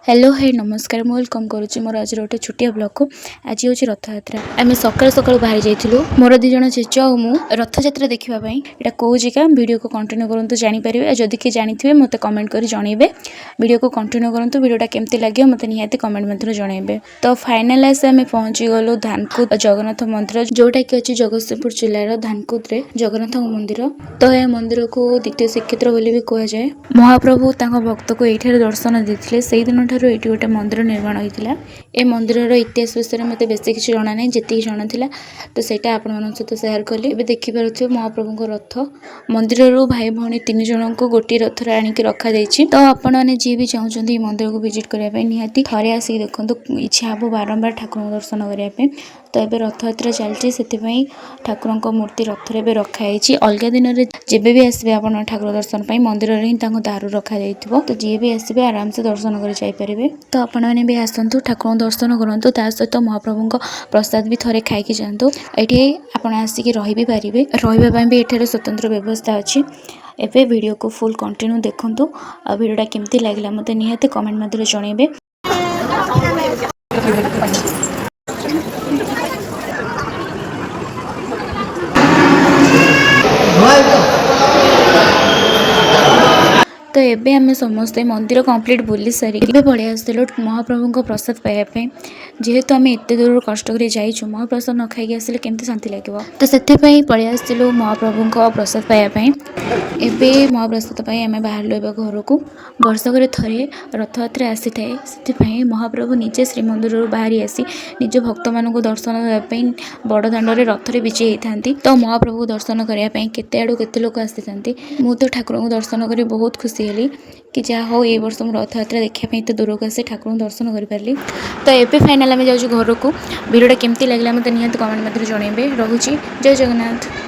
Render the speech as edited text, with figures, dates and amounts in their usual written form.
Hello हे नमस्कार मु welcome करुच्ची मोर आज गोटे छोटिया ब्लॉग को। आज हूँ रथयात्रा आम सकाल सकाल बाहरी जाइलु मोर दिज चेच और मु रथयात्रा देखापी यहाँ कौ जगह वीडियो को कंटिन्यू करूँ जानीपर जदि किए जानी मत कमेंट कर जनइबे वीडियो को कंटिन्यू करूँ वीडियोटा केमती लगे मत निहाती कमेंट मध्य जनइबे। तो फाइनाल आसे आम पहुँची गलु धानकुद जगन्नाथ मंदिर जोटा कि अच्छी जगतसिंहपुर जिलार धानकुद जगन्नाथ मंदिर। तो यह मंदिर को द्वितीय श्रीक्षेत्र बोली भी कहुए। महाप्रभु भक्त को ये दर्शन देते से दिन ये गोटे मंदिर निर्माण होता है। ए मंदिर इतिहास विषय में मत बेसी किसी जना ना जी जना था तो सहीटा आपण सहित सेयार कली। देखिपे महाप्रभु रथ मंदिर भाई भौणी 3 जन को गोटे रथ आणिक रखा। तो आपण मैंने जी भी चाहते मंदिर को विजिट करने निहाती थे आसिक देखो इच्छा हे बारंबार ठाकुर दर्शन करने। तो ये रथयात्रा चलती से ठाकुर मूर्ति रथरे भी रखाई। अलग दिन में जब भी आसवे आप ठाकुर दर्शन मंदिर ही दारू रखा जाइए तो जी भी आसवे आराम से दर्शन कर जापरेंगे। तो आपण मैंने भी आसतु ठाकुर दर्शन करूँ ता सहित महाप्रभु प्रसाद भी थे खाई जातु। ये आप आसिक रही भी पारे रही भी ये स्वतंत्र व्यवस्था अच्छी। एवं वीडियो को फुल कंटिन्यू देखूँ आ वीडियोटा केमती लगे मत निहाती कमेंट मध्य जनइबे। तो एबे आम समस्ते मंदिर कंप्लीट बुली सारी पलि आसलु महाप्रभु प्रसाद पाइबापी। जेहेतु आम एत दूर कष्ट कर जाइछु महाप्रसाद न खाई आसले केमती शांति लगे तो से पलि आसलु महाप्रभु प्रसाद पाइबापी। एबे महाप्रसाद आम बाहर घर को वर्षक थे रथयात्रा आसी थाए से महाप्रभु निजे श्रीमंदिर बाहरी आसी निज भक्त मान दर्शन करने बड़ दाण्ड रथरे विजे होती। तो महाप्रभु दर्शन करने केते आड़ू केते लोक आसी मु तो ठाकुर को दर्शन कर बहुत खुशी हेली कि जहाँ हो ये वर्ष रथयात्रा देखापी एत दूर को आसे ठाकुर दर्शन कर पारि। तो एबे फाइनाल आम जाऊँ घर को वीडियोटा केमती लगे मत निहाती कमेंट मध्य जनइबे। रहुची जय जगन्नाथ।